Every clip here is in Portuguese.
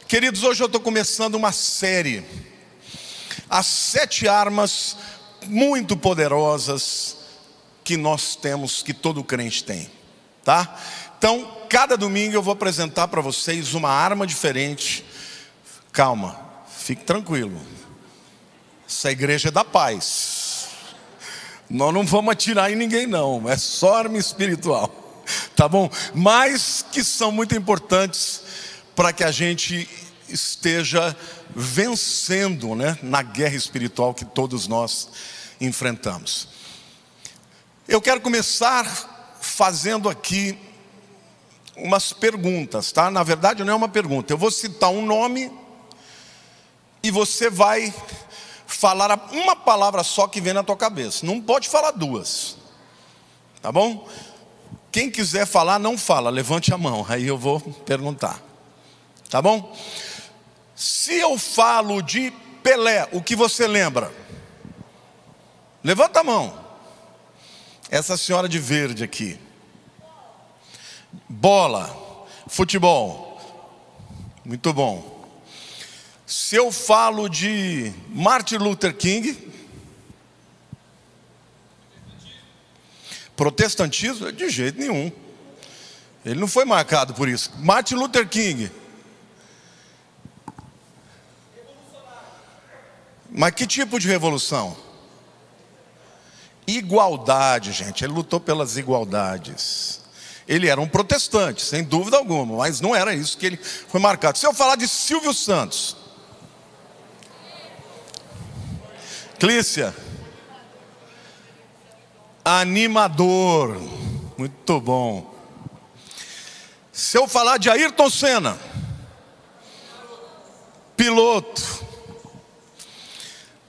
Queridos, hoje eu estou começando uma série, as 7 armas muito poderosas que nós temos, que todo crente tem, tá? Então, cada domingo eu vou apresentar para vocês uma arma diferente. Calma, fique tranquilo, essa igreja é da paz, nós não vamos atirar em ninguém não, é só arma espiritual, tá bom? Mas que são muito importantes para que a gente esteja vencendo, né, na guerra espiritual que todos nós enfrentamos. Eu quero começar fazendo aqui umas perguntas, tá? Na verdade não é uma pergunta, eu vou citar um nome e você vai falar uma palavra só que vem na tua cabeça, não pode falar duas, tá bom? Quem quiser falar, não fala, levante a mão, aí eu vou perguntar. Tá bom? Se eu falo de Pelé, o que você lembra? Levanta a mão. Essa senhora de verde aqui. Bola, futebol. Muito bom. Se eu falo de Martin Luther King, protestantismo? De jeito nenhum. Ele não foi marcado por isso. Martin Luther King. Mas que tipo de revolução? Igualdade, gente. Ele lutou pelas igualdades. Ele era um protestante, sem dúvida alguma, mas não era isso que ele foi marcado. Se eu falar de Silvio Santos, Clícia, animador, muito bom. Se eu falar de Ayrton Senna, piloto.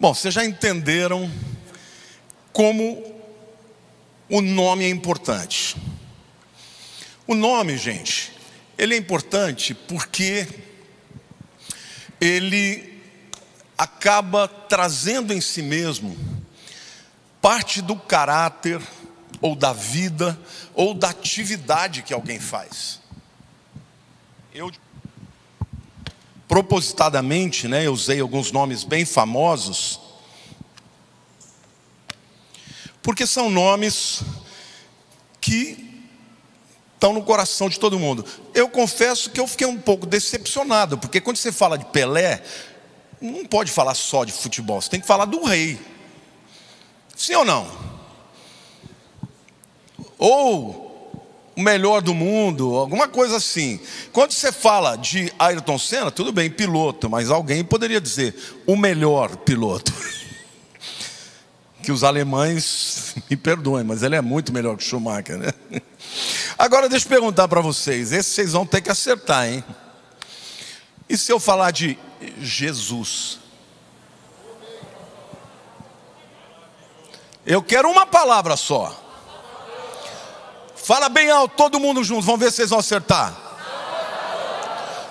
Bom, vocês já entenderam como o nome é importante. O nome, gente, ele é importante porque ele acaba trazendo em si mesmo parte do caráter, ou da vida, ou da atividade que alguém faz. Eu propositadamente, né, eu usei alguns nomes bem famosos, porque são nomes que estão no coração de todo mundo. Eu confesso que eu fiquei um pouco decepcionado, porque quando você fala de Pelé, não pode falar só de futebol, você tem que falar do rei. Sim ou não? Ou o melhor do mundo, alguma coisa assim. Quando você fala de Ayrton Senna, tudo bem, piloto, mas alguém poderia dizer o melhor piloto. Que os alemães me perdoem, mas ele é muito melhor que Schumacher, né? Agora deixa eu perguntar para vocês, esse vocês vão ter que acertar, hein? E se eu falar de Jesus? Eu quero uma palavra só. Fala bem alto, todo mundo junto, vamos ver se vocês vão acertar.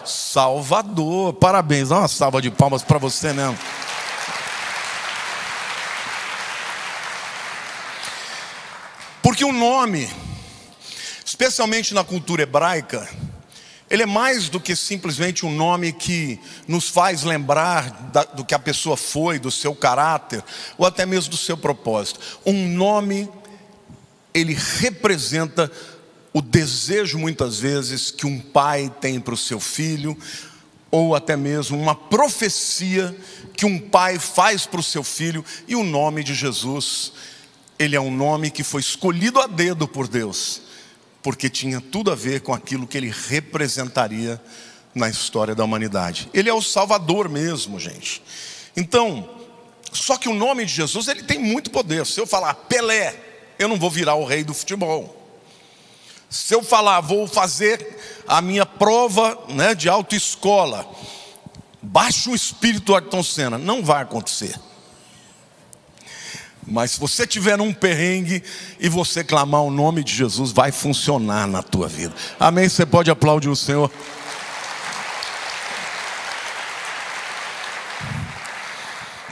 Salvador, parabéns, dá uma salva de palmas para você mesmo. Porque o nome, especialmente na cultura hebraica, ele é mais do que simplesmente um nome que nos faz lembrar do que a pessoa foi, do seu caráter, ou até mesmo do seu propósito. Um nome, ele representa o desejo muitas vezes que um pai tem para o seu filho, ou até mesmo uma profecia que um pai faz para o seu filho. E o nome de Jesus, ele é um nome que foi escolhido a dedo por Deus, porque tinha tudo a ver com aquilo que ele representaria na história da humanidade. Ele é o Salvador mesmo, gente. Então, só que o nome de Jesus, ele tem muito poder. Se eu falar Pelé, eu não vou virar o rei do futebol. Se eu falar, vou fazer a minha prova, né, de autoescola, baixa o espírito Ayrton Senna, não vai acontecer. Mas se você tiver um perrengue e você clamar o nome de Jesus, vai funcionar na tua vida. Amém? Você pode aplaudir o Senhor.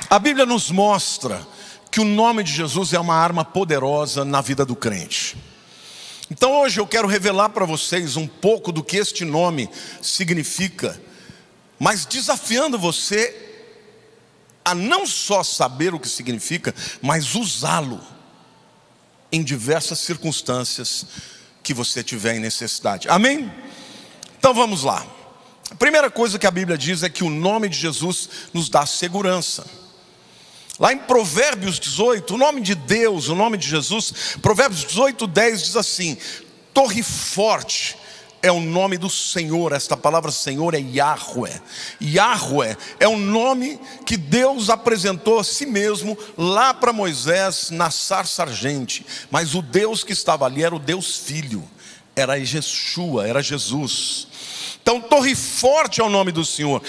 A Bíblia nos mostra que o nome de Jesus é uma arma poderosa na vida do crente. Então hoje eu quero revelar para vocês um pouco do que este nome significa mas desafiando você a não só saber o que significa, mas usá-lo em diversas circunstâncias que você tiver em necessidade. Amém? Então vamos lá. A primeira coisa que a Bíblia diz é que o nome de Jesus nos dá segurança. Lá em Provérbios 18, o nome de Deus, o nome de Jesus, Provérbios 18, 10 diz assim: torre forte é o nome do Senhor. Esta palavra Senhor é Yahweh. Yahweh é o nome que Deus apresentou a si mesmo lá para Moisés na sarça ardente. Mas o Deus que estava ali era o Deus Filho, era Yeshua, era Jesus. Então torre forte é o nome do Senhor,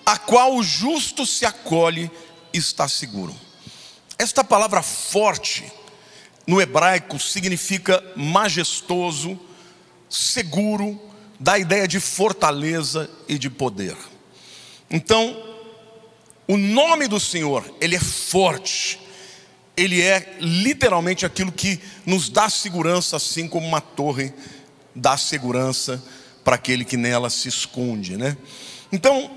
a qual o justo se acolhe e está seguro. Esta palavra forte no hebraico significa majestoso, seguro, dá a ideia de fortaleza e de poder. Então, o nome do Senhor, ele é forte, ele é literalmente aquilo que nos dá segurança, assim como uma torre dá segurança para aquele que nela se esconde, né? Então,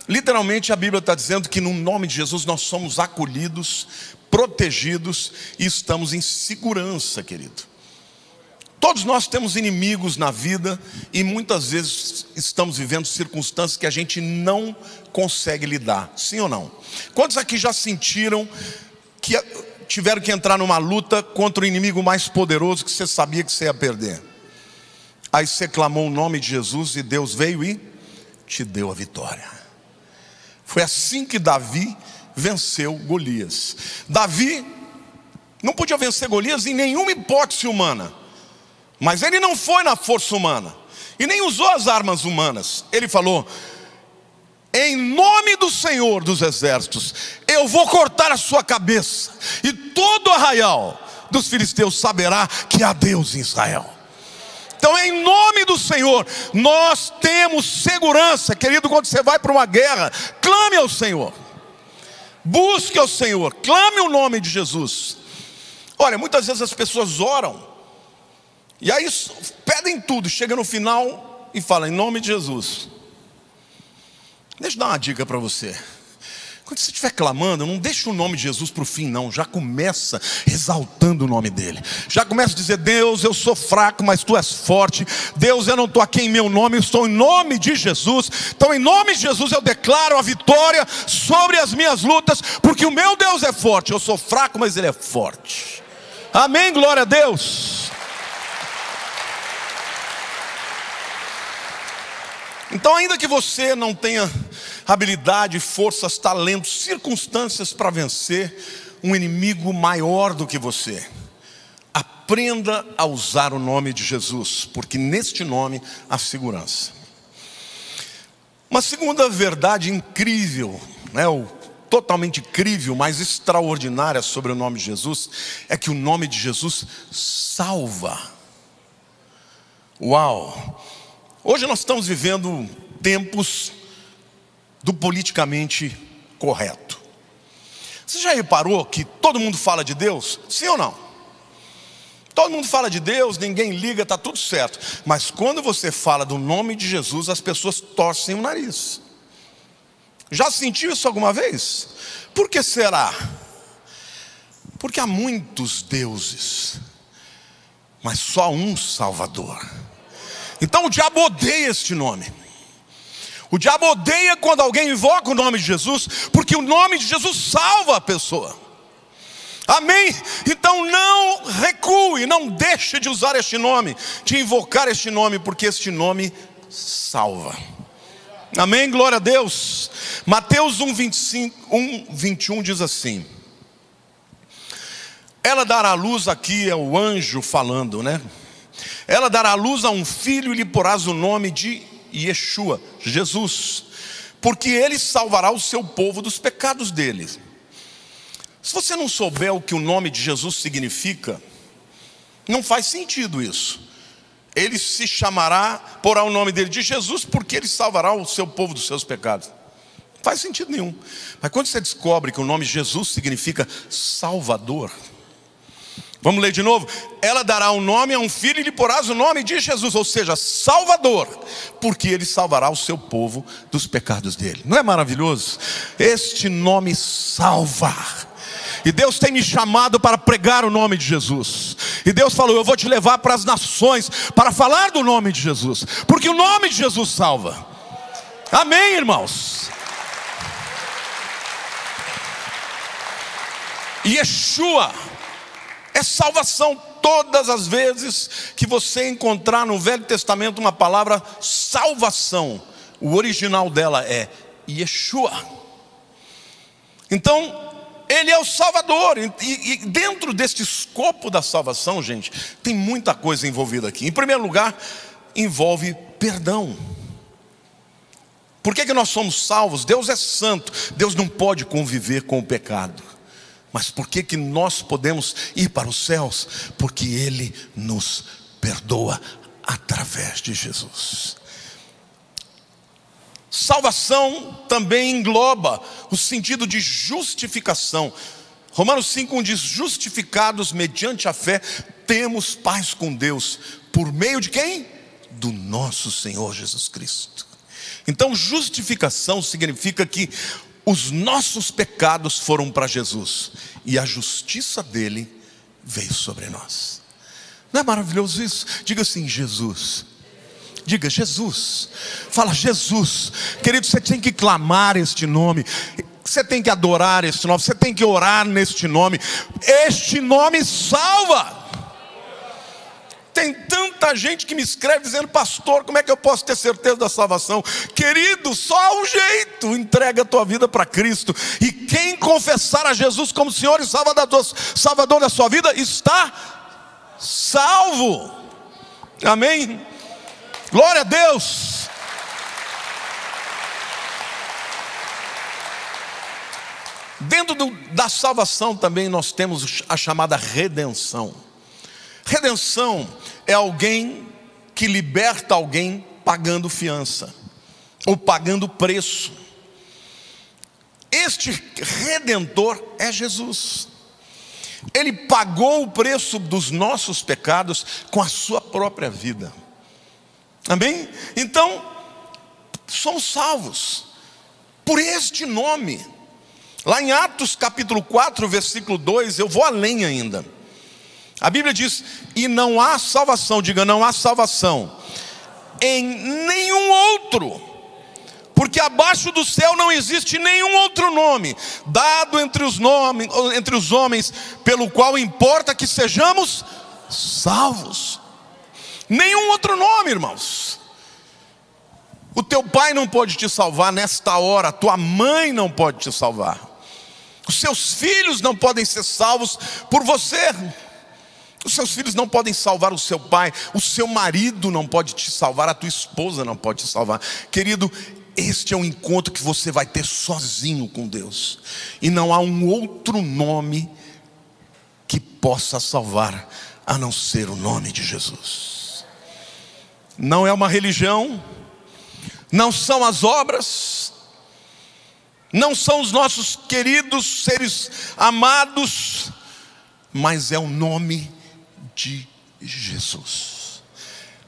literalmente a Bíblia está dizendo que no nome de Jesus nós somos acolhidos, protegidos e estamos em segurança, querido. Todos nós temos inimigos na vida e muitas vezes estamos vivendo circunstâncias que a gente não consegue lidar. Sim ou não? Quantos aqui já sentiram que tiveram que entrar numa luta contra o inimigo mais poderoso que você sabia que você ia perder? Aí você clamou o nome de Jesus e Deus veio e te deu a vitória. Foi assim que Davi venceu Golias. Davi não podia vencer Golias em nenhuma hipótese humana. Mas ele não foi na força humana e nem usou as armas humanas. Ele falou: em nome do Senhor dos exércitos, eu vou cortar a sua cabeça, e todo o arraial dos filisteus saberá que há Deus em Israel. Então, em nome do Senhor, nós temos segurança, querido. Quando você vai para uma guerra, clame ao Senhor, busque ao Senhor, clame o nome de Jesus. Olha, muitas vezes as pessoas oram e aí pedem tudo, chega no final e fala: em nome de Jesus. Deixa eu dar uma dica para você. Quando você estiver clamando, não deixa o nome de Jesus para o fim não. Já começa exaltando o nome dele. Já começa a dizer: Deus, eu sou fraco, mas tu és forte. Deus, eu não estou aqui em meu nome, eu estou em nome de Jesus. Então em nome de Jesus eu declaro a vitória sobre as minhas lutas, porque o meu Deus é forte. Eu sou fraco, mas ele é forte. Amém, glória a Deus. Então, ainda que você não tenha habilidade, forças, talentos, circunstâncias para vencer um inimigo maior do que você, aprenda a usar o nome de Jesus, porque neste nome há segurança. Uma segunda verdade incrível, totalmente incrível, mas extraordinária sobre o nome de Jesus, é que o nome de Jesus salva. Uau! Hoje nós estamos vivendo tempos do politicamente correto. Você já reparou que todo mundo fala de Deus? Sim ou não? Todo mundo fala de Deus, ninguém liga, está tudo certo. Mas quando você fala do nome de Jesus, as pessoas torcem o nariz. Já sentiu isso alguma vez? Por que será? Porque há muitos deuses, mas só um Salvador. Então o diabo odeia este nome. O diabo odeia quando alguém invoca o nome de Jesus, porque o nome de Jesus salva a pessoa. Amém? Então não recue, não deixe de usar este nome, de invocar este nome, porque este nome salva. Amém? Glória a Deus. Mateus 1:21 diz assim: ela dará à luz, aqui é o anjo falando, né? Ela dará à luz a um filho e lhe porás o nome de Yeshua, Jesus, porque ele salvará o seu povo dos pecados deles. Se você não souber o que o nome de Jesus significa, não faz sentido isso. Ele se chamará, porá o nome dele de Jesus, porque ele salvará o seu povo dos seus pecados. Não faz sentido nenhum. Mas quando você descobre que o nome Jesus significa Salvador, Vamos ler de novo? Ela dará um nome a um filho e lhe porás o nome de Jesus, ou seja, Salvador, porque ele salvará o seu povo dos pecados dele. Não é maravilhoso? Este nome salva. E Deus tem me chamado para pregar o nome de Jesus. E Deus falou: eu vou te levar para as nações para falar do nome de Jesus, porque o nome de Jesus salva. Amém, irmãos? Yeshua é salvação. Todas as vezes que você encontrar no Velho Testamento uma palavra salvação, o original dela é Yeshua. Então, ele é o Salvador. E dentro deste escopo da salvação, gente, tem muita coisa envolvida aqui. Em primeiro lugar, envolve perdão. Por que nós somos salvos? Deus é santo, Deus não pode conviver com o pecado. Mas por que nós podemos ir para os céus? Porque Ele nos perdoa através de Jesus. Salvação também engloba o sentido de justificação. Romanos 5:1 diz: justificados mediante a fé, temos paz com Deus. Por meio de quem? Do nosso Senhor Jesus Cristo. Então, justificação significa que os nossos pecados foram para Jesus e a justiça dele veio sobre nós. Não é maravilhoso isso? Diga assim: Jesus. Diga Jesus. Fala Jesus. Querido, você tem que clamar este nome, você tem que adorar este nome, você tem que orar neste nome. Este nome salva. Tem tanta gente que me escreve dizendo: pastor, como é que eu posso ter certeza da salvação? Querido, só há um jeito: entrega a tua vida para Cristo. E quem confessar a Jesus como Senhor e Salvador da sua vida, está salvo. Amém? Glória a Deus. Dentro da salvação também nós temos a chamada redenção. Redenção é alguém que liberta alguém pagando fiança ou pagando preço. Este Redentor é Jesus. Ele pagou o preço dos nossos pecados com a sua própria vida. Amém? Então, somos salvos por este nome. Lá em Atos capítulo 4, versículo 2, eu vou além ainda. A Bíblia diz: e não há salvação, diga, não há salvação em nenhum outro, porque abaixo do céu não existe nenhum outro nome dado entre os homens, pelo qual importa que sejamos salvos. Nenhum outro nome, irmãos. O teu pai não pode te salvar nesta hora, a tua mãe não pode te salvar, os seus filhos não podem ser salvos por você. Os seus filhos não podem salvar o seu pai, o seu marido não pode te salvar, a tua esposa não pode te salvar. Querido, este é um encontro que você vai ter sozinho com Deus. E não há um outro nome que possa salvar a não ser o nome de Jesus. Não é uma religião, não são as obras, não são os nossos queridos seres amados, mas é o nome de Jesus.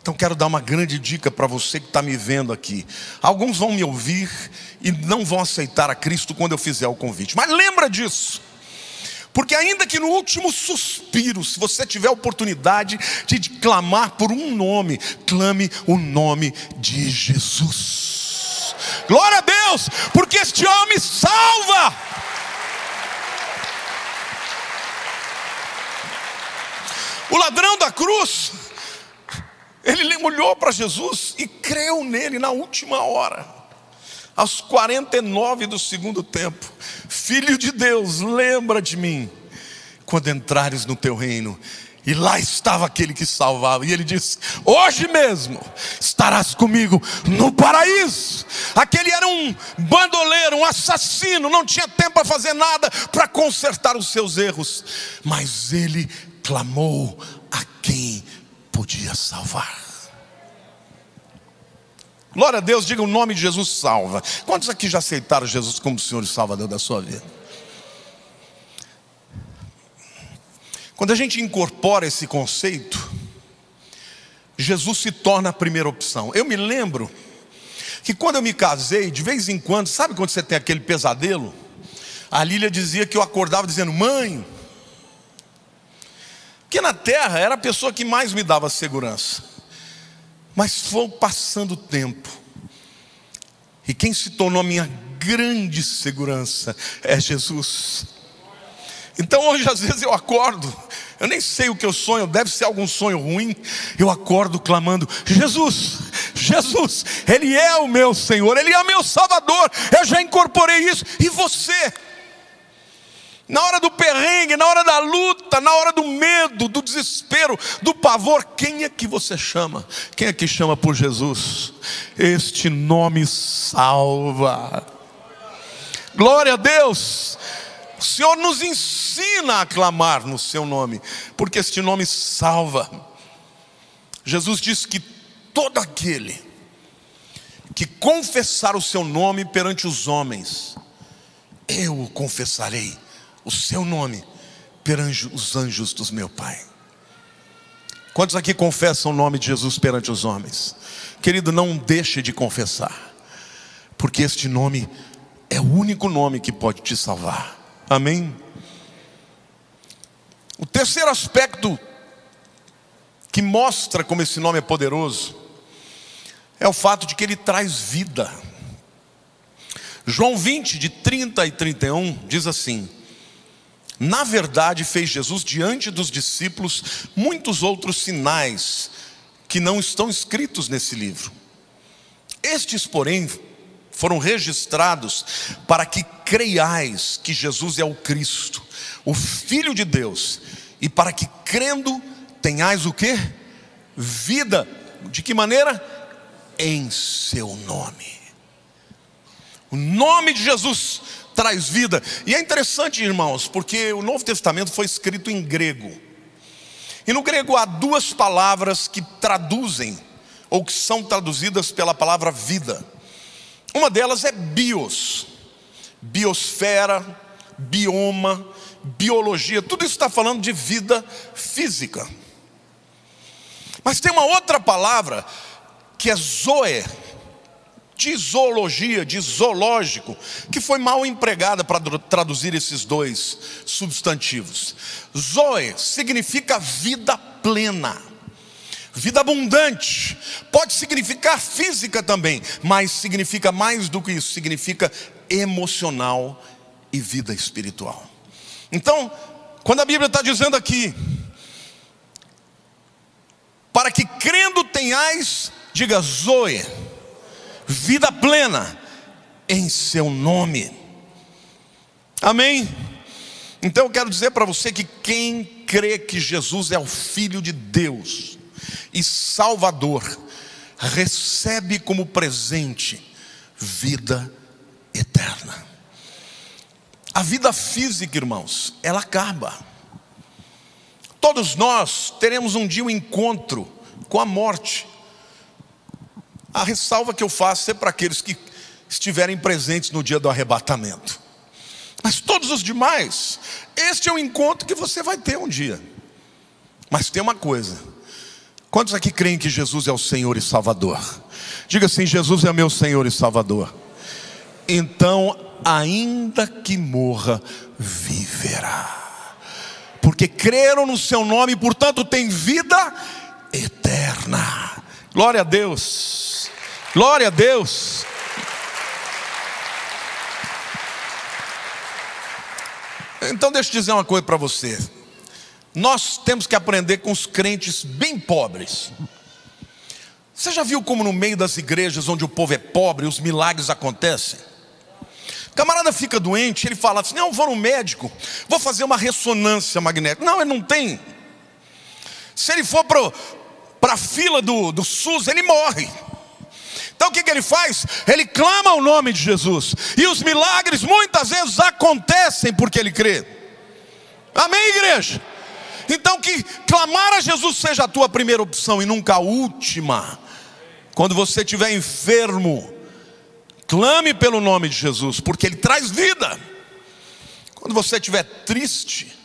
Então quero dar uma grande dica para você que está me vendo aqui. Alguns vão me ouvir e não vão aceitar a Cristo quando eu fizer o convite, mas lembra disso, porque ainda que no último suspiro, se você tiver a oportunidade de clamar por um nome, clame o nome de Jesus. Glória a Deus, porque este homem salva. O ladrão da cruz, ele olhou para Jesus e creu nele na última hora, aos 49 do segundo tempo. Filho de Deus, lembra de mim quando entrares no teu reino. E lá estava aquele que salvava, e ele disse: hoje mesmo estarás comigo no paraíso. Aquele era um bandoleiro, um assassino, não tinha tempo para fazer nada para consertar os seus erros, mas ele clamou a quem podia salvar. Glória a Deus, diga: o nome de Jesus salva. Quantos aqui já aceitaram Jesus como Senhor e Salvador da sua vida? Quando a gente incorpora esse conceito, Jesus se torna a primeira opção. Eu me lembro que quando eu me casei, de vez em quando, sabe quando você tem aquele pesadelo? A Lília dizia que eu acordava dizendo: mãe. Que na terra era a pessoa que mais me dava segurança. Mas foi passando o tempo, e quem se tornou a minha grande segurança é Jesus. Então hoje às vezes eu acordo, eu nem sei o que eu sonho, deve ser algum sonho ruim. Eu acordo clamando: Jesus, Jesus, Ele é o meu Senhor, Ele é o meu Salvador. Eu já incorporei isso. E você? Na hora do perrengue, na hora da luta, na hora do medo, do desespero, do pavor, quem é que você chama? Quem é que chama por Jesus? Este nome salva. Glória a Deus. O Senhor nos ensina a clamar no seu nome, porque este nome salva. Jesus disse que todo aquele que confessar o seu nome perante os homens, eu o confessarei o seu nome perante os anjos do meu Pai. Quantos aqui confessam o nome de Jesus perante os homens? Querido, não deixe de confessar, porque este nome é o único nome que pode te salvar. Amém? O terceiro aspecto que mostra como esse nome é poderoso é o fato de que ele traz vida. João 20, de 30 e 31 diz assim: na verdade fez Jesus diante dos discípulos muitos outros sinais que não estão escritos nesse livro. Estes, porém, foram registrados para que creiais que Jesus é o Cristo, o Filho de Deus, e para que crendo tenhais o quê? Vida. De que maneira? Em seu nome. O nome de Jesus traz vida. E é interessante, irmãos, porque o Novo Testamento foi escrito em grego. E no grego há duas palavras que traduzem, ou que são traduzidas pela palavra vida. Uma delas é bios, biosfera, bioma, biologia. Tudo isso está falando de vida física. Mas tem uma outra palavra que é zoe, de zoologia, de zoológico, que foi mal empregada para traduzir esses dois substantivos. Zoe significa vida plena, vida abundante. Pode significar física também, mas significa mais do que isso, significa emocional e vida espiritual. Então, quando a Bíblia está dizendo aqui, para que crendo tenhais, diga zoe, vida plena em seu nome. Amém? Então eu quero dizer para você que quem crê que Jesus é o Filho de Deus e Salvador, recebe como presente vida eterna. A vida física, irmãos, ela acaba. Todos nós teremos um dia um encontro com a morte. A ressalva que eu faço é para aqueles que estiverem presentes no dia do arrebatamento. Mas todos os demais, este é um encontro que você vai ter um dia. Mas tem uma coisa: quantos aqui creem que Jesus é o Senhor e Salvador? Diga assim: Jesus é meu Senhor e Salvador. Então, ainda que morra, viverá, porque creram no seu nome, portanto tem vida eterna. Glória a Deus, glória a Deus. Então deixa eu dizer uma coisa para você. Nós temos que aprender com os crentes bem pobres. Você já viu como no meio das igrejas onde o povo é pobre, os milagres acontecem? O camarada fica doente, ele fala assim: não, eu vou no médico, vou fazer uma ressonância magnética. Não, ele não tem. Se ele for para a fila do SUS, ele morre. Então o que ele faz? Ele clama o nome de Jesus, e os milagres muitas vezes acontecem porque ele crê. Amém, igreja? Então que clamar a Jesus seja a tua primeira opção e nunca a última. Quando você estiver enfermo, clame pelo nome de Jesus, porque Ele traz vida. Quando você estiver triste,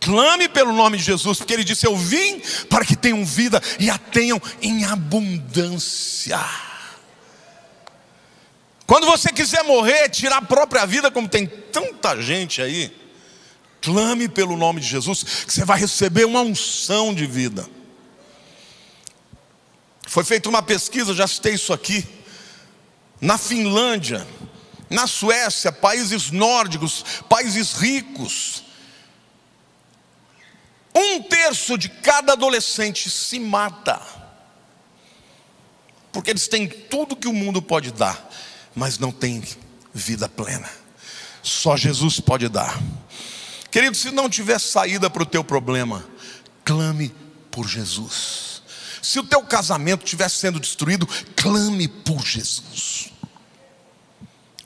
Clame pelo nome de Jesus, porque Ele disse: eu vim para que tenham vida e a tenham em abundância. Quando você quiser morrer, tirar a própria vida, como tem tanta gente aí, clame pelo nome de Jesus, que você vai receber uma unção de vida. Foi feita uma pesquisa, já citei isso aqui, na Finlândia, na Suécia, países nórdicos, países ricos, 1/3 de cada adolescente se mata, porque eles têm tudo que o mundo pode dar, mas não tem vida plena. Só Jesus pode dar. Querido, se não tiver saída para o teu problema, clame por Jesus. Se o teu casamento estiver sendo destruído, clame por Jesus.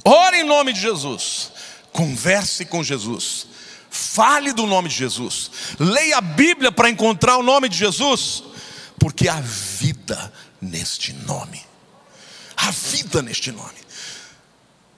Ore em nome de Jesus. Converse com Jesus. Fale do nome de Jesus. Leia a Bíblia para encontrar o nome de Jesus, porque há vida neste nome. Há vida neste nome.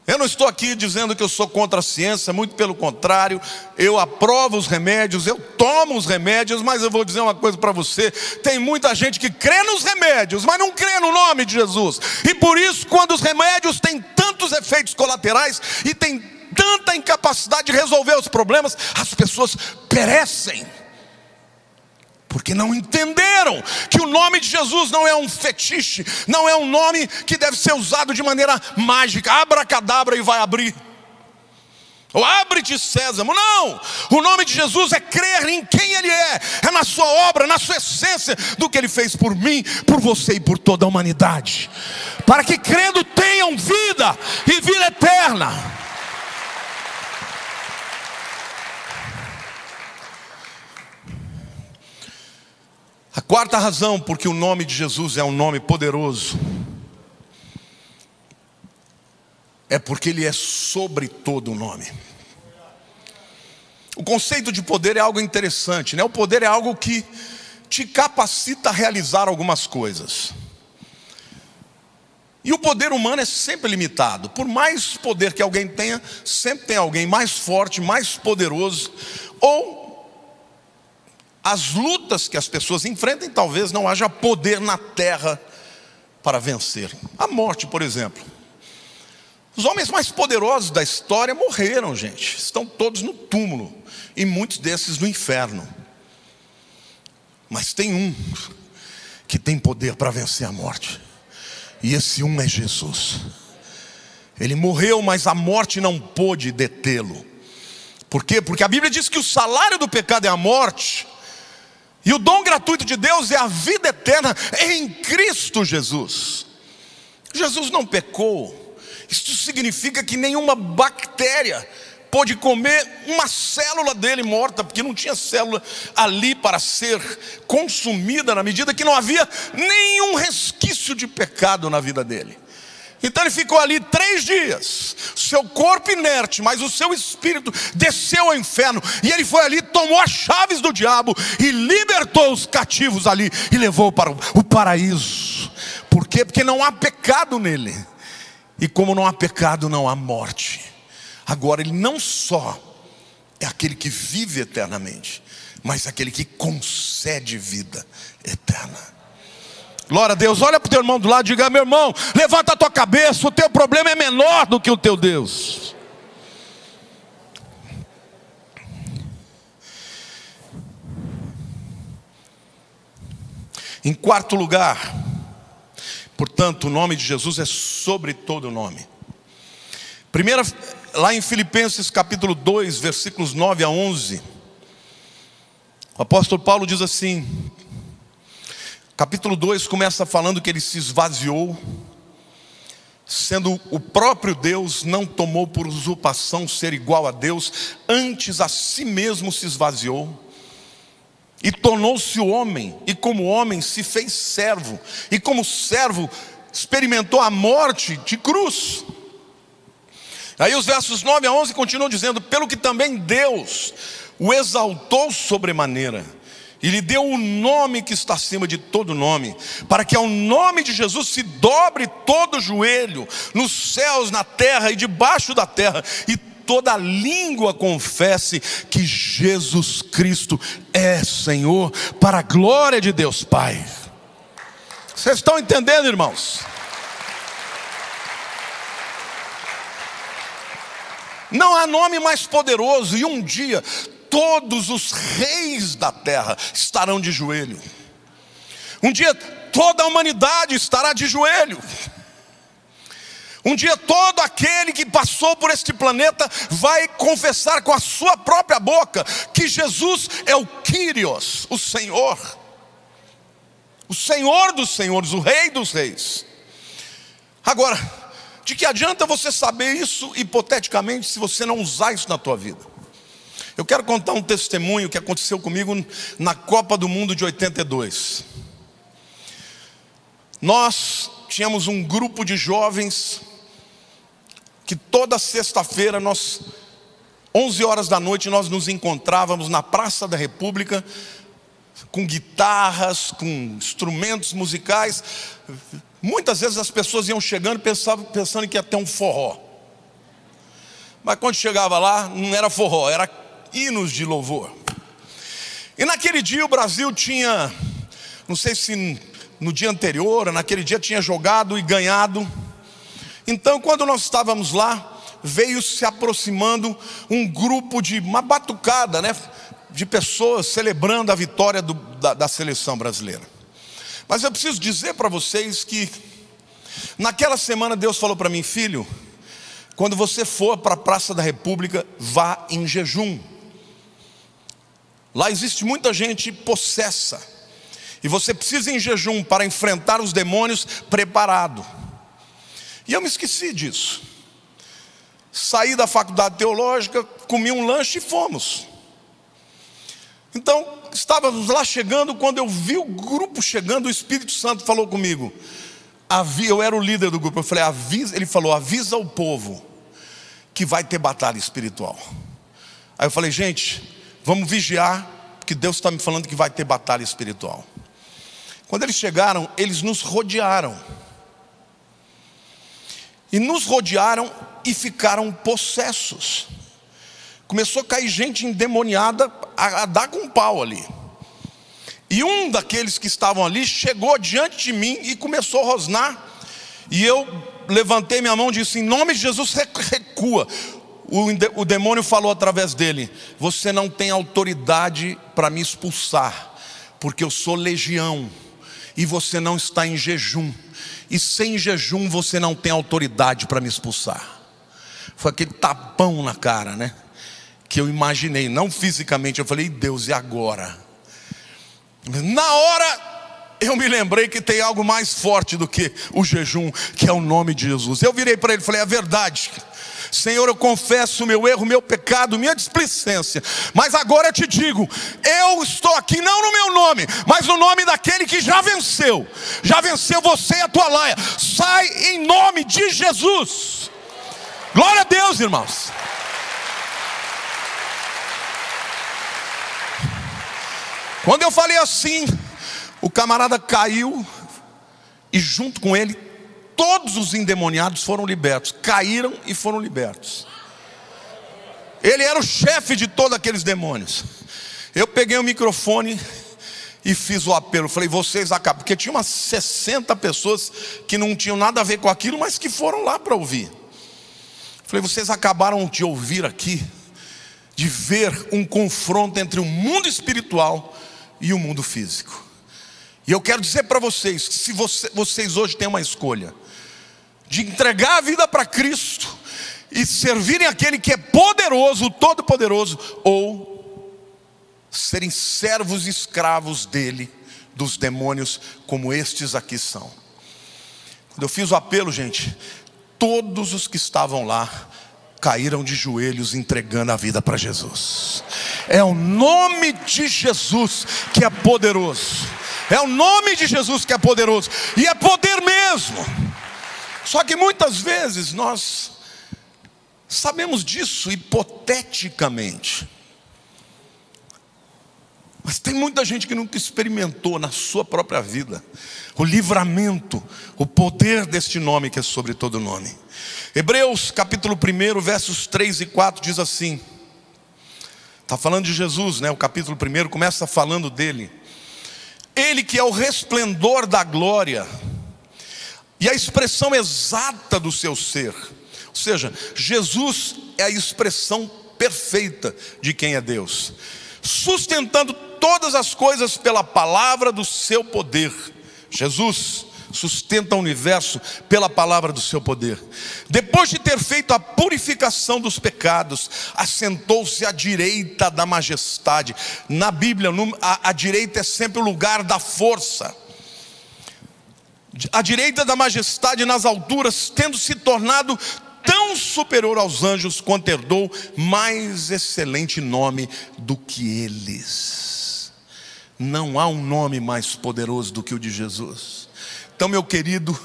Eu não estou aqui dizendo que eu sou contra a ciência, muito pelo contrário, eu aprovo os remédios, eu tomo os remédios, mas eu vou dizer uma coisa para você: tem muita gente que crê nos remédios, mas não crê no nome de Jesus. E por isso, quando os remédios têm tantos efeitos colaterais e têm tanta incapacidade de resolver os problemas, as pessoas perecem, porque não entenderam que o nome de Jesus não é um fetiche, não é um nome que deve ser usado de maneira mágica, abracadabra e vai abrir, ou abre-te sésamo. Não, o nome de Jesus é crer em quem Ele é na sua obra, na sua essência, do que Ele fez por mim, por você e por toda a humanidade, para que crendo tenham vida e vida eterna. A quarta razão porque o nome de Jesus é um nome poderoso é porque Ele é sobre todo o nome. O conceito de poder é algo interessante, né? O poder é algo que te capacita a realizar algumas coisas. E o poder humano é sempre limitado. Por mais poder que alguém tenha, sempre tem alguém mais forte, mais poderoso, ou as lutas que as pessoas enfrentam, talvez não haja poder na terra para vencer. A morte, por exemplo. Os homens mais poderosos da história morreram, gente. Estão todos no túmulo, e muitos desses no inferno. Mas tem um que tem poder para vencer a morte, e esse um é Jesus. Ele morreu, mas a morte não pôde detê-lo. Por quê? Porque a Bíblia diz que o salário do pecado é a morte, e o dom gratuito de Deus é a vida eterna em Cristo Jesus. Jesus não pecou. Isso significa que nenhuma bactéria pôde comer uma célula dele morta, porque não tinha célula ali para ser consumida, na medida que não havia nenhum resquício de pecado na vida dele. Então ele ficou ali 3 dias, seu corpo inerte, mas o seu espírito desceu ao inferno, e ele foi ali, tomou as chaves do diabo e libertou os cativos ali e levou para o paraíso. Por quê? Porque não há pecado nele, e como não há pecado, não há morte. Agora ele não só é aquele que vive eternamente, mas aquele que concede vida eterna. Glória a Deus. Olha para o teu irmão do lado e diga: meu irmão, levanta a tua cabeça, o teu problema é menor do que o teu Deus. Em quarto lugar, portanto, o nome de Jesus é sobre todo nome. Primeira, lá em Filipenses capítulo 2, versículos 9 a 11, o apóstolo Paulo diz assim. Capítulo 2 começa falando que ele se esvaziou, sendo o próprio Deus, não tomou por usurpação ser igual a Deus, antes a si mesmo se esvaziou, e tornou-se homem, e como homem se fez servo, e como servo experimentou a morte de cruz. Aí os versos 9 a 11 continuam dizendo: pelo que também Deus o exaltou sobremaneira, e lhe deu o nome que está acima de todo nome, para que ao nome de Jesus se dobre todo o joelho, nos céus, na terra e debaixo da terra, e toda língua confesse que Jesus Cristo é Senhor, para a glória de Deus Pai. Vocês estão entendendo, irmãos? Não há nome mais poderoso, e um dia todos os reis da terra estarão de joelho. Um dia toda a humanidade estará de joelho. Um dia todo aquele que passou por este planeta vai confessar com a sua própria boca que Jesus é o Kyrios, o Senhor dos senhores, o Rei dos reis. Agora, de que adianta você saber isso hipoteticamente se você não usar isso na tua vida? Eu quero contar um testemunho que aconteceu comigo na Copa do Mundo de 82. Nós tínhamos um grupo de jovens que toda sexta-feira, 11 horas da noite, nós nos encontrávamos na Praça da República, com guitarras, com instrumentos musicais. Muitas vezes as pessoas iam chegando pensando que ia ter um forró. Mas quando chegava lá, não era forró, era hinos de louvor. E naquele dia o Brasil tinha, não sei se no dia anterior, naquele dia tinha jogado e ganhado. Então, quando nós estávamos lá, veio se aproximando um grupo de uma batucada, de pessoas celebrando a vitória da seleção brasileira. Mas eu preciso dizer para vocês que naquela semana Deus falou para mim: filho, quando você for para a Praça da República, vá em jejum. Lá existe muita gente possessa, e você precisa ir em jejum para enfrentar os demônios preparado. E eu me esqueci disso. Saí da faculdade teológica, comi um lanche e fomos. Então, estávamos lá chegando, quando eu vi o grupo chegando, o Espírito Santo falou comigo. Eu era o líder do grupo, eu falei, ele falou, avisa o povo que vai ter batalha espiritual. Aí eu falei, gente, vamos vigiar, porque Deus está me falando que vai ter batalha espiritual. Quando eles chegaram, eles nos rodearam. E nos rodearam e ficaram possessos. Começou a cair gente endemoniada a dar com um pau ali. E um daqueles que estavam ali chegou diante de mim e começou a rosnar. E eu levantei minha mão e disse, em nome de Jesus, recua. O demônio falou através dele, você não tem autoridade para me expulsar, porque eu sou legião, e você não está em jejum. E sem jejum você não tem autoridade para me expulsar. Foi aquele tapão na cara, que eu imaginei, não fisicamente. Eu falei, Deus, e agora? Na hora eu me lembrei que tem algo mais forte do que o jejum, que é o nome de Jesus. Eu virei para ele e falei, é verdade, Senhor, eu confesso o meu erro, o meu pecado, minha displicência. Mas agora eu te digo, eu estou aqui não no meu nome, mas no nome daquele que já venceu você e a tua laia. Sai em nome de Jesus. Glória a Deus, irmãos. Quando eu falei assim, o camarada caiu, e junto com ele todos os endemoniados foram libertos. Caíram e foram libertos. Ele era o chefe de todos aqueles demônios. Eu peguei o microfone e fiz o apelo. Falei, vocês acabam. Porque tinha umas 60 pessoas que não tinham nada a ver com aquilo, mas que foram lá para ouvir. Falei, vocês acabaram de ouvir aqui, de ver um confronto entre o mundo espiritual e o mundo físico. E eu quero dizer para vocês que se vocês hoje têm uma escolha de entregar a vida para Cristo e servirem aquele que é poderoso, o Todo-Poderoso, ou serem servos e escravos dele, dos demônios, como estes aqui são. Quando eu fiz o apelo, gente, todos os que estavam lá caíram de joelhos entregando a vida para Jesus. É o nome de Jesus que é poderoso. É o nome de Jesus que é poderoso. E é poder mesmo. Só que muitas vezes nós sabemos disso hipoteticamente. Mas tem muita gente que nunca experimentou na sua própria vida o livramento, o poder deste nome que é sobre todo nome. Hebreus capítulo 1, versos 3 e 4 diz assim. Está falando de Jesus, né? O capítulo 1 começa falando dele. Ele que é o resplendor da glória e a expressão exata do seu ser. Ou seja, Jesus é a expressão perfeita de quem é Deus, sustentando todas as coisas pela palavra do seu poder. Jesus sustenta o universo pela palavra do seu poder. Depois de ter feito a purificação dos pecados, assentou-se à direita da majestade. Na Bíblia, a direita é sempre o lugar da força. À direita da majestade nas alturas, tendo se tornado tão superior aos anjos, quanto herdou mais excelente nome do que eles. Não há um nome mais poderoso do que o de Jesus. Então, meu querido,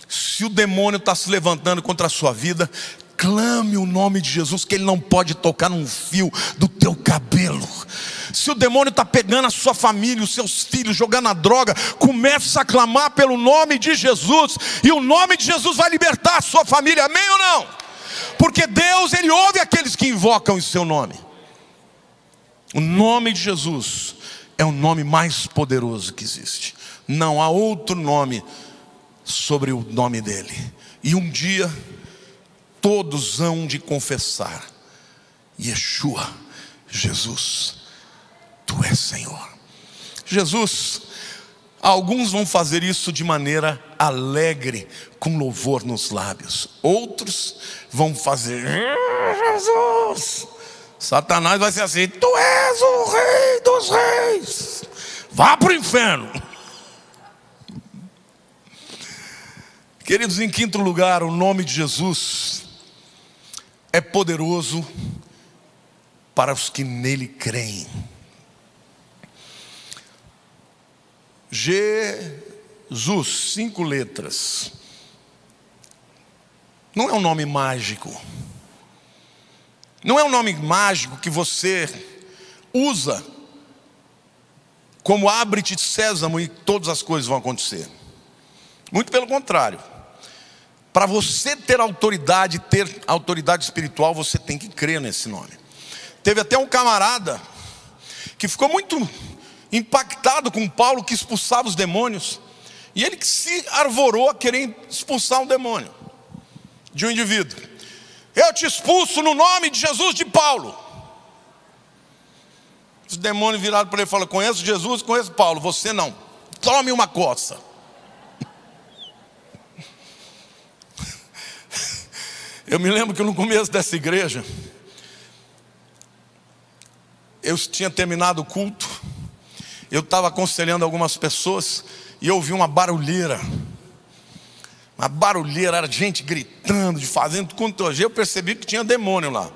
se o demônio está se levantando contra a sua vida, clame o nome de Jesus, que ele não pode tocar num fio do teu cabelo. Se o demônio está pegando a sua família, os seus filhos, jogando a droga, comece a clamar pelo nome de Jesus, e o nome de Jesus vai libertar a sua família, amém ou não? Porque Deus, Ele ouve aqueles que invocam o seu nome. O nome de Jesus é o nome mais poderoso que existe. Não há outro nome sobre o nome dele. E um dia todos hão de confessar: Yeshua, Jesus, Tu és Senhor. Jesus, alguns vão fazer isso de maneira alegre, com louvor nos lábios. Outros vão fazer: Jesus. Satanás vai ser assim: Tu és o Rei dos Reis, vá para o inferno. Queridos, em quinto lugar, o nome de Jesus é poderoso para os que nele creem. Jesus, 5 letras. Não é um nome mágico. Não é um nome mágico que você usa como abre-te sésamo e todas as coisas vão acontecer. Muito pelo contrário. Para você ter autoridade espiritual, você tem que crer nesse nome. Teve até um camarada que ficou muito impactado com Paulo, que expulsava os demônios, e ele que se arvorou a querer expulsar um demônio de um indivíduo. Eu te expulso no nome de Jesus de Paulo. Os demônios viraram para ele e falaram: conheço Jesus, conheço Paulo, você não. Tome uma coça. Eu me lembro que no começo dessa igreja, eu tinha terminado o culto, eu estava aconselhando algumas pessoas, e eu ouvi uma barulheira. Uma barulheira, era gente gritando, fazendo quanto. Eu percebi que tinha demônio lá.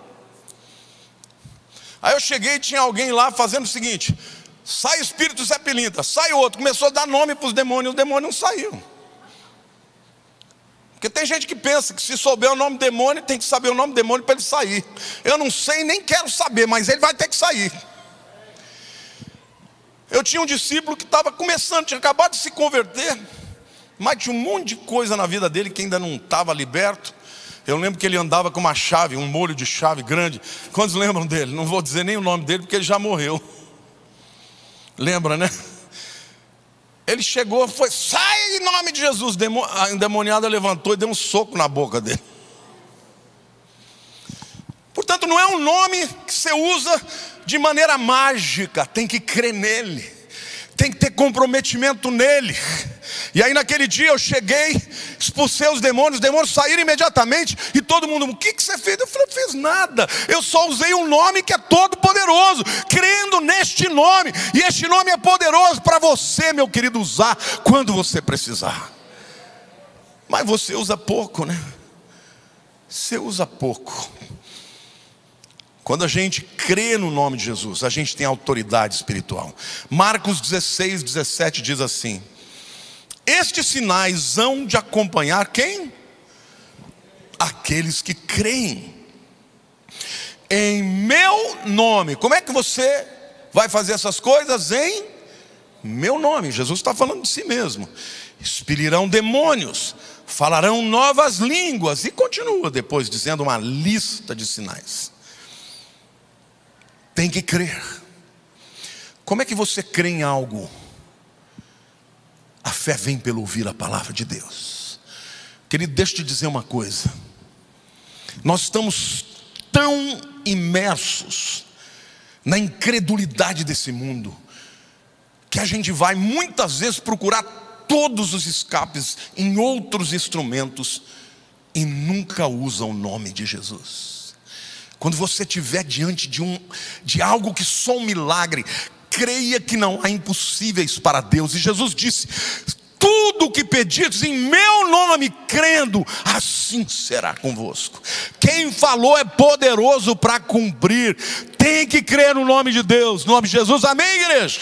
Aí eu cheguei e tinha alguém lá fazendo o seguinte: sai espírito Zé Pilintra, sai outro. Começou a dar nome para os demônios não saíram. Porque tem gente que pensa que se souber o nome do demônio, tem que saber o nome do demônio para ele sair. Eu não sei, nem quero saber, mas ele vai ter que sair. Eu tinha um discípulo que estava começando, tinha acabado de se converter, mas tinha um monte de coisa na vida dele que ainda não estava liberto. Eu lembro que ele andava com uma chave, um molho de chave grande. Quantos lembram dele? Não vou dizer nem o nome dele, porque ele já morreu. Lembra, né? Ele chegou, foi: sai em nome de Jesus. A endemoniada levantou e deu um soco na boca dele. Portanto, não é um nome que você usa de maneira mágica. Tem que crer nele, tem que ter comprometimento nele. E aí naquele dia eu cheguei, expulsei os demônios saíram imediatamente. E todo mundo: o que você fez? Eu falei: não fiz nada, eu só usei um nome que é todo poderoso, crendo neste nome. E este nome é poderoso para você, meu querido, usar quando você precisar. Mas você usa pouco, né? Você usa pouco. Quando a gente crê no nome de Jesus, a gente tem autoridade espiritual. Marcos 16, 17 diz assim: estes sinais hão de acompanhar quem? Aqueles que creem em meu nome. Como é que você vai fazer essas coisas em meu nome. Jesus está falando de si mesmo. Expelirão demônios, falarão novas línguas. E continua depois dizendo uma lista de sinais. Tem que crer. Como é que você crê em algo? A fé vem pelo ouvir a palavra de Deus. Querido, deixa eu te dizer uma coisa. Nós estamos tão imersos na incredulidade desse mundo, que a gente vai muitas vezes procurar todos os escapes em outros instrumentos e nunca usa o nome de Jesus. Quando você estiver diante de algo que só um milagre, creia que não há impossíveis para Deus. E Jesus disse: tudo o que pedires em meu nome, crendo, assim será convosco. Quem falou é poderoso para cumprir. Tem que crer no nome de Deus, no nome de Jesus. Amém, igreja?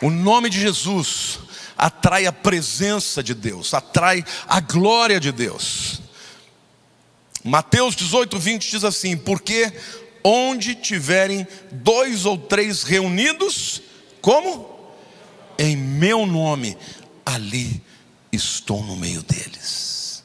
O nome de Jesus atrai a presença de Deus, atrai a glória de Deus. Mateus 18:20 diz assim: porque onde tiverem 2 ou 3 reunidos, como? Em meu nome, ali estou no meio deles.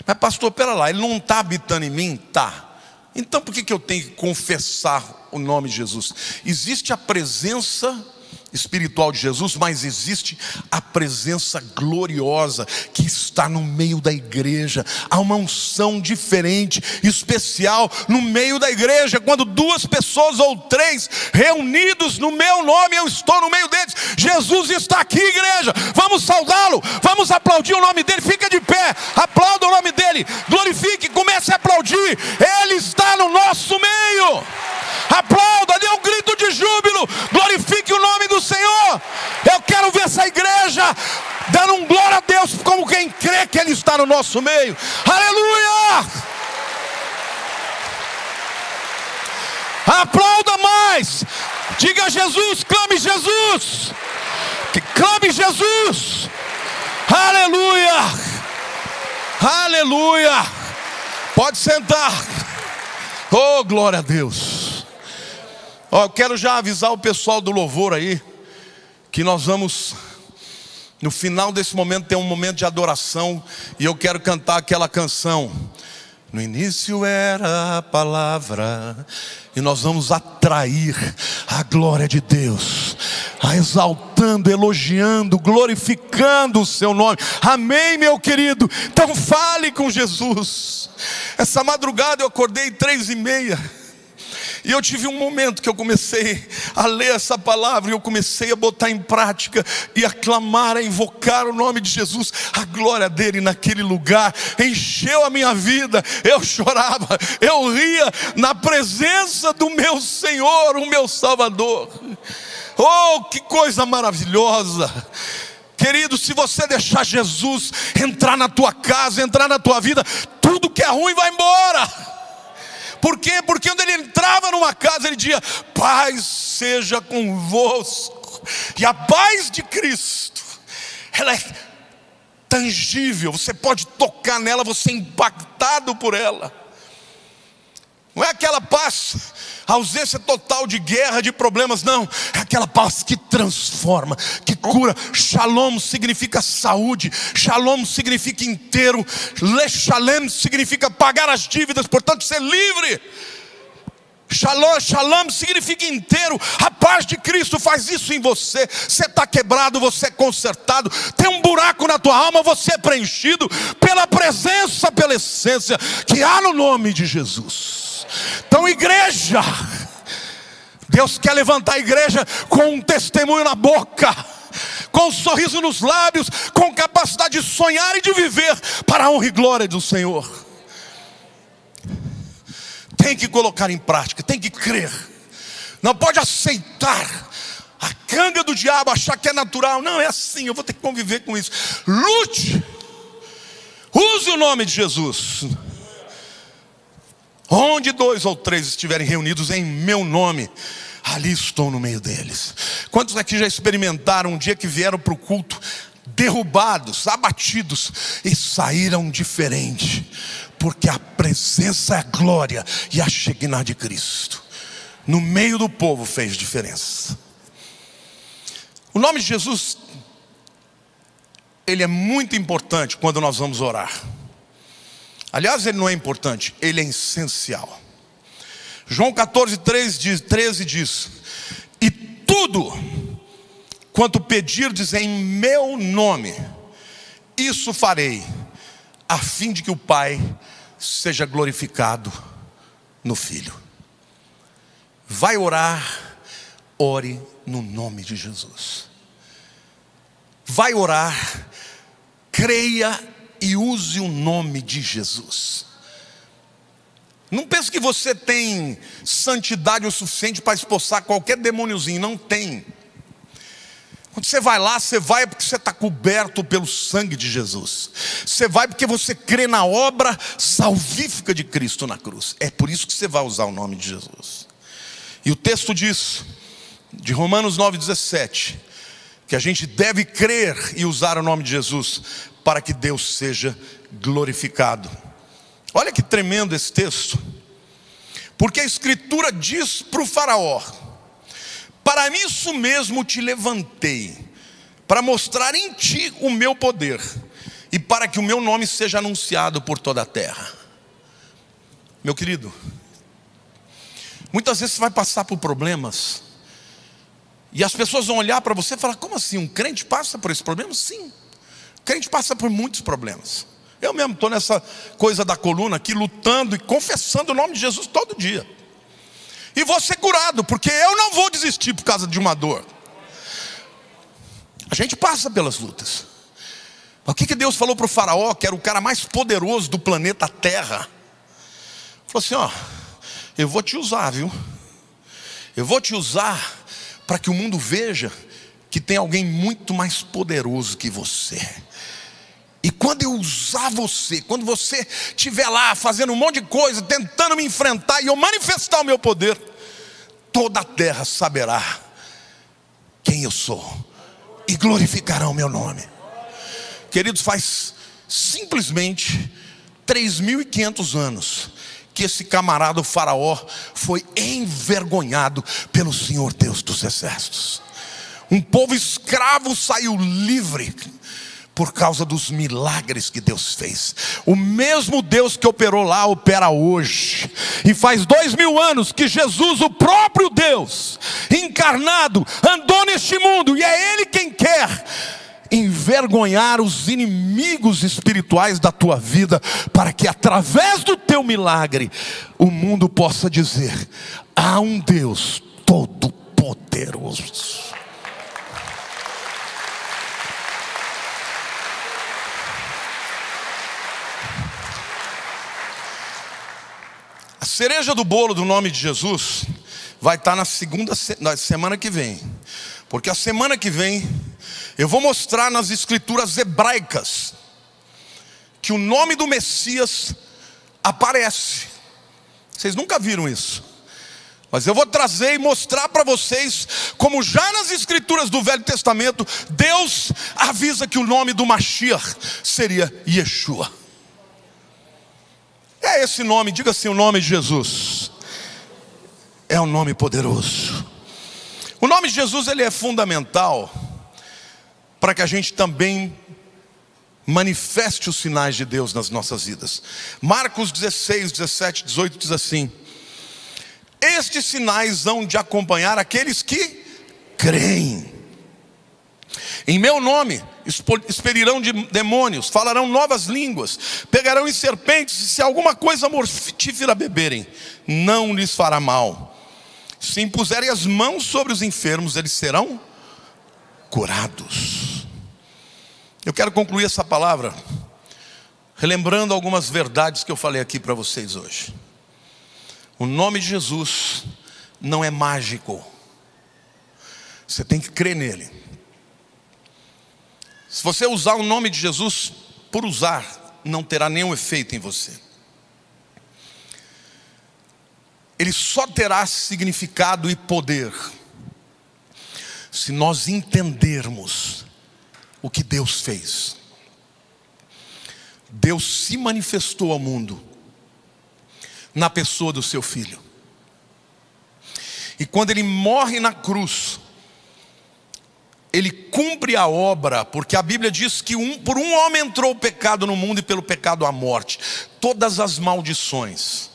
Mas pastor, pera lá, ele não está habitando em mim? Tá. Então por que eu tenho que confessar o nome de Jesus? Existe a presença espiritual de Jesus, mas existe a presença gloriosa que está no meio da igreja. Há uma unção diferente, especial no meio da igreja. Quando 2 pessoas ou 3 reunidos no meu nome, eu estou no meio deles. Jesus está aqui, igreja. Vamos saudá-lo, vamos aplaudir o nome dele. Fica de pé, aplauda o nome dele, glorifique, comece a aplaudir. Ele está no nosso meio. Aplauda, dê um grito de júbilo, glorifique o nome do Senhor. Eu quero ver essa igreja dando um glória a Deus, como quem crê que Ele está no nosso meio. Aleluia! Aplauda mais, diga Jesus, clame Jesus, clame Jesus. Aleluia! Aleluia! Pode sentar. Oh, glória a Deus. Eu quero já avisar o pessoal do louvor aí, que nós vamos, no final desse momento, ter um momento de adoração. E eu quero cantar aquela canção: no início era a palavra. E nós vamos atrair a glória de Deus, exaltando, elogiando, glorificando o seu nome. Amém, meu querido? Então fale com Jesus. Essa madrugada eu acordei 3h30. E eu tive um momento que eu comecei a ler essa palavra, e eu comecei a botar em prática, e a clamar, a invocar o nome de Jesus. A glória dele naquele lugar encheu a minha vida. Eu chorava, eu ria na presença do meu Senhor, o meu Salvador. Oh, que coisa maravilhosa. Querido, se você deixar Jesus entrar na tua casa, entrar na tua vida, tudo que é ruim vai embora. Por quê? Porque quando ele entrava numa casa, ele dizia: paz seja convosco. E a paz de Cristo, ela é tangível. Você pode tocar nela, você é impactado por ela. Não é aquela paz, ausência total de guerra, de problemas, não. É aquela paz que transforma, que cura. Shalom significa saúde, shalom significa inteiro, lechalem significa pagar as dívidas, portanto ser livre. Shalom significa inteiro. A paz de Cristo faz isso em você. Você está quebrado, você é consertado. Tem um buraco na tua alma, você é preenchido pela presença, pela essência que há no nome de Jesus. Então, igreja, Deus quer levantar a igreja com um testemunho na boca, com um sorriso nos lábios, com capacidade de sonhar e de viver para a honra e glória do Senhor. Tem que colocar em prática, tem que crer. Não pode aceitar a canga do diabo, achar que é natural. Não, é assim, eu vou ter que conviver com isso. Lute, use o nome de Jesus. Onde 2 ou 3 estiverem reunidos em meu nome, ali estou no meio deles. Quantos aqui já experimentaram um dia que vieram para o culto derrubados, abatidos, e saíram diferente? porque a presença é a glória e a Shekinah de Cristo no meio do povo fez diferença. O nome de Jesus, ele é muito importante quando nós vamos orar. Aliás, ele não é importante, ele é essencial. João 14:13 diz: e tudo quanto pedirdes em meu nome, isso farei, a fim de que o Pai seja glorificado no Filho. Vai orar, ore no nome de Jesus. Vai orar, creia e use o nome de Jesus. Não pense que você tem santidade o suficiente para expulsar qualquer demôniozinho. Não tem. Quando você vai lá, você vai porque você está coberto pelo sangue de Jesus. Você vai porque você crê na obra salvífica de Cristo na cruz. É por isso que você vai usar o nome de Jesus. E o texto diz, de Romanos 9:17, que a gente deve crer e usar o nome de Jesus para que Deus seja glorificado. Olha que tremendo esse texto. Porque a Escritura diz para o faraó: para isso mesmo te levantei, para mostrar em ti o meu poder, e para que o meu nome seja anunciado por toda a terra. Meu querido, muitas vezes você vai passar por problemas, e as pessoas vão olhar para você e falar: como assim, um crente passa por esse problema? Sim, o crente passa por muitos problemas. Eu mesmo estou nessa coisa da coluna aqui, lutando e confessando o nome de Jesus todo dia. E vou ser curado, porque eu não vou desistir por causa de uma dor. A gente passa pelas lutas. O que Deus falou para o faraó, que era o cara mais poderoso do planeta Terra? Falou assim: ó, eu vou te usar, viu? Eu vou te usar para que o mundo veja que tem alguém muito mais poderoso que você. E quando eu usar você, quando você estiver lá fazendo um monte de coisa, tentando me enfrentar, e eu manifestar o meu poder, toda a terra saberá quem eu sou e glorificará o meu nome. Queridos, faz simplesmente 3.500 anos que esse camarada, o faraó, foi envergonhado pelo Senhor Deus dos exércitos. Um povo escravo saiu livre por causa dos milagres que Deus fez. O mesmo Deus que operou lá, opera hoje. E faz 2000 anos que Jesus, o próprio Deus encarnado, andou neste mundo. E é Ele quem quer envergonhar os inimigos espirituais da tua vida, para que através do teu milagre o mundo possa dizer: há um Deus todo-poderoso. A cereja do bolo do nome de Jesus vai estar na semana que vem. Porque a semana que vem eu vou mostrar nas escrituras hebraicas que o nome do Messias aparece. Vocês nunca viram isso, mas eu vou trazer e mostrar para vocês como já nas escrituras do Velho Testamento Deus avisa que o nome do Mashiach seria Yeshua. É esse nome, diga assim: o nome de Jesus é um nome poderoso. O nome de Jesus, ele é fundamental para que a gente também manifeste os sinais de Deus nas nossas vidas. Marcos 16, 17, 18 diz assim: estes sinais hão de acompanhar aqueles que creem. Em meu nome expelirão de demônios, falarão novas línguas, pegarão em serpentes, e se alguma coisa mortífera beberem, não lhes fará mal. Se impuserem as mãos sobre os enfermos, eles serão curados. Eu quero concluir essa palavra relembrando algumas verdades que eu falei aqui para vocês hoje. O nome de Jesus não é mágico. Você tem que crer nele. Se você usar o nome de Jesus por usar, não terá nenhum efeito em você. Ele só terá significado e poder se nós entendermos o que Deus fez. Deus se manifestou ao mundo na pessoa do seu filho. E quando ele morre na cruz, ele cumpre a obra, porque a Bíblia diz que por um homem entrou o pecado no mundo e pelo pecado a morte. Todas as maldições,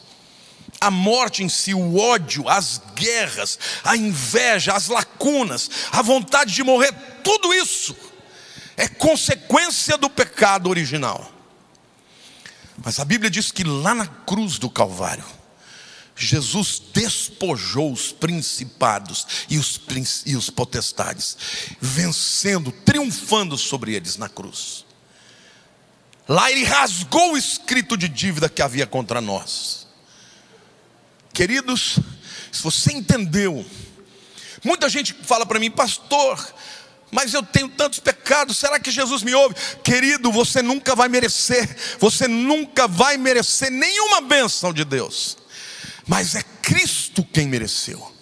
a morte em si, o ódio, as guerras, a inveja, as lacunas, a vontade de morrer, tudo isso é consequência do pecado original. Mas a Bíblia diz que lá na cruz do Calvário, Jesus despojou os principados e os potestades, vencendo, triunfando sobre eles na cruz. Lá ele rasgou o escrito de dívida que havia contra nós. Queridos, se você entendeu, muita gente fala para mim: pastor, mas eu tenho tantos pecados, será que Jesus me ouve? Querido, você nunca vai merecer nenhuma bênção de Deus. Mas é Cristo quem mereceu,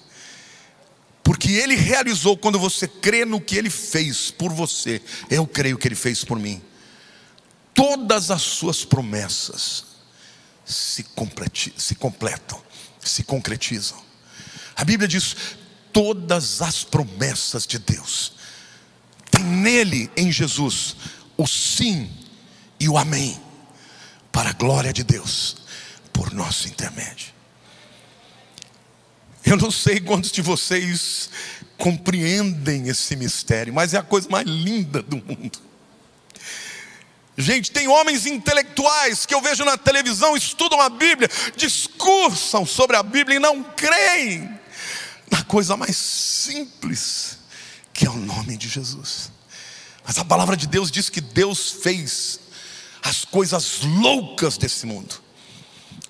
porque Ele realizou. Quando você crê no que Ele fez por você, eu creio que Ele fez por mim, todas as suas promessas se completam, se concretizam. A Bíblia diz: todas as promessas de Deus tem nele, em Jesus, o sim e o amém, para a glória de Deus, por nosso intermédio. Eu não sei quantos de vocês compreendem esse mistério, mas é a coisa mais linda do mundo. Gente, tem homens intelectuais que eu vejo na televisão, estudam a Bíblia, discursam sobre a Bíblia e não creem na coisa mais simples, que é o nome de Jesus. Mas a palavra de Deus diz que Deus fez as coisas loucas desse mundo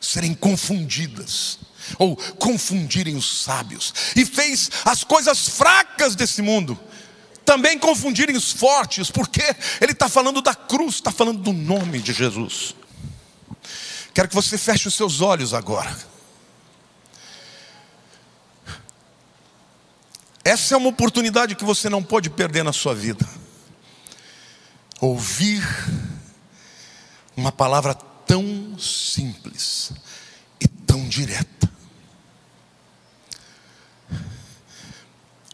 serem confundidas, ou confundirem os sábios, e fez as coisas fracas desse mundo também confundirem os fortes, porque ele está falando da cruz, está falando do nome de Jesus. Quero que você feche os seus olhos agora. Essa é uma oportunidade que você não pode perder na sua vida. Ouvir uma palavra tão simples e tão direta.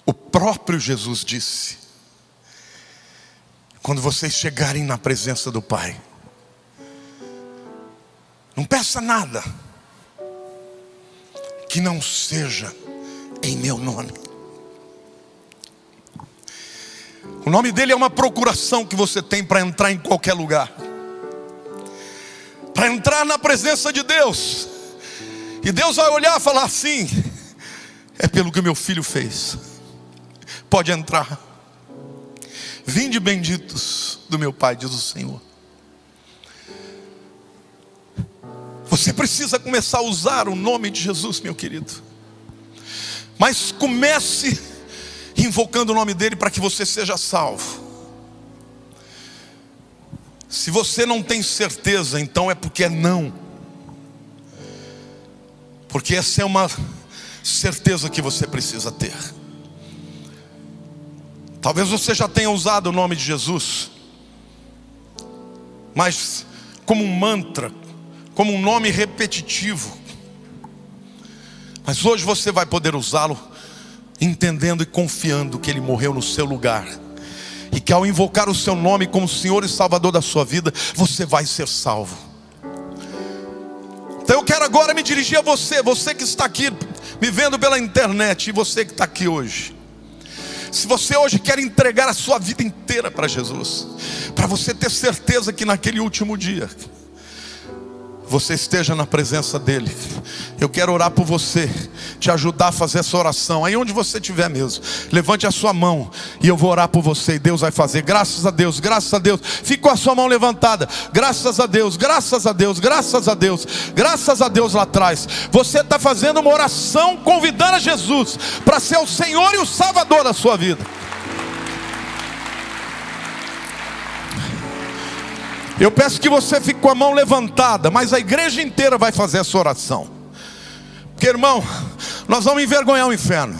O próprio Jesus disse: quando vocês chegarem na presença do Pai, não peça nada que não seja em meu nome. O nome dele é uma procuração que você tem para entrar em qualquer lugar, para entrar na presença de Deus. E Deus vai olhar e falar assim: é pelo que meu filho fez, pode entrar. Vinde benditos do meu Pai, diz o Senhor. Você precisa começar a usar o nome de Jesus, meu querido. Mas comece invocando o nome dele para que você seja salvo. Se você não tem certeza, então é porque é não. Porque essa é uma certeza que você precisa ter. Talvez você já tenha usado o nome de Jesus, mas como um mantra, como um nome repetitivo. Mas hoje você vai poder usá-lo, entendendo e confiando que Ele morreu no seu lugar, e que ao invocar o seu nome como Senhor e Salvador da sua vida, você vai ser salvo. Então eu quero agora me dirigir a você, você que está aqui me vendo pela internet, e você que está aqui hoje. Se você hoje quer entregar a sua vida inteira para Jesus, para você ter certeza que naquele último dia você esteja na presença dele, eu quero orar por você, te ajudar a fazer essa oração. Aí onde você estiver mesmo, levante a sua mão e eu vou orar por você, e Deus vai fazer. Graças a Deus, graças a Deus. Fique com a sua mão levantada. Graças a Deus, graças a Deus, graças a Deus, graças a Deus. Lá atrás você está fazendo uma oração, convidando a Jesus para ser o Senhor e o Salvador da sua vida. Eu peço que você fique com a mão levantada, mas a igreja inteira vai fazer essa oração. Porque, irmão, nós vamos envergonhar o inferno.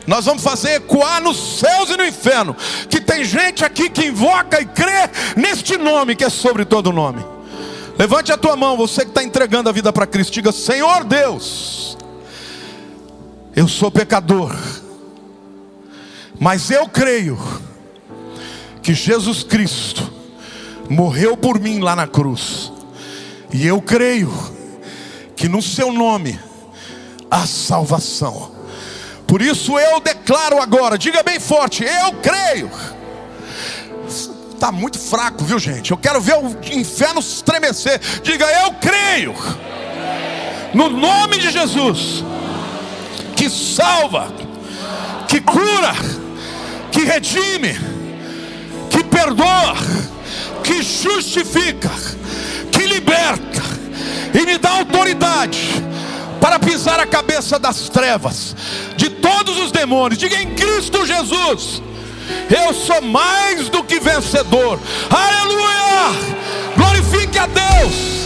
Nós vamos fazer ecoar nos céus e no inferno que tem gente aqui que invoca e crê neste nome que é sobre todo nome. Levante a tua mão, você que está entregando a vida para Cristo. Diga: Senhor Deus, eu sou pecador, mas eu creio que Jesus Cristo morreu por mim lá na cruz. E eu creio que no seu nome há salvação. Por isso eu declaro agora, diga bem forte: eu creio. Está muito fraco, viu, gente? Eu quero ver o inferno estremecer. Diga: eu creio no nome de Jesus, que salva, que cura, que redime, que perdoa, que justifica, que liberta e me dá autoridade para pisar a cabeça das trevas, de todos os demônios. Diga: em Cristo Jesus eu sou mais do que vencedor. Aleluia! Glorifique a Deus.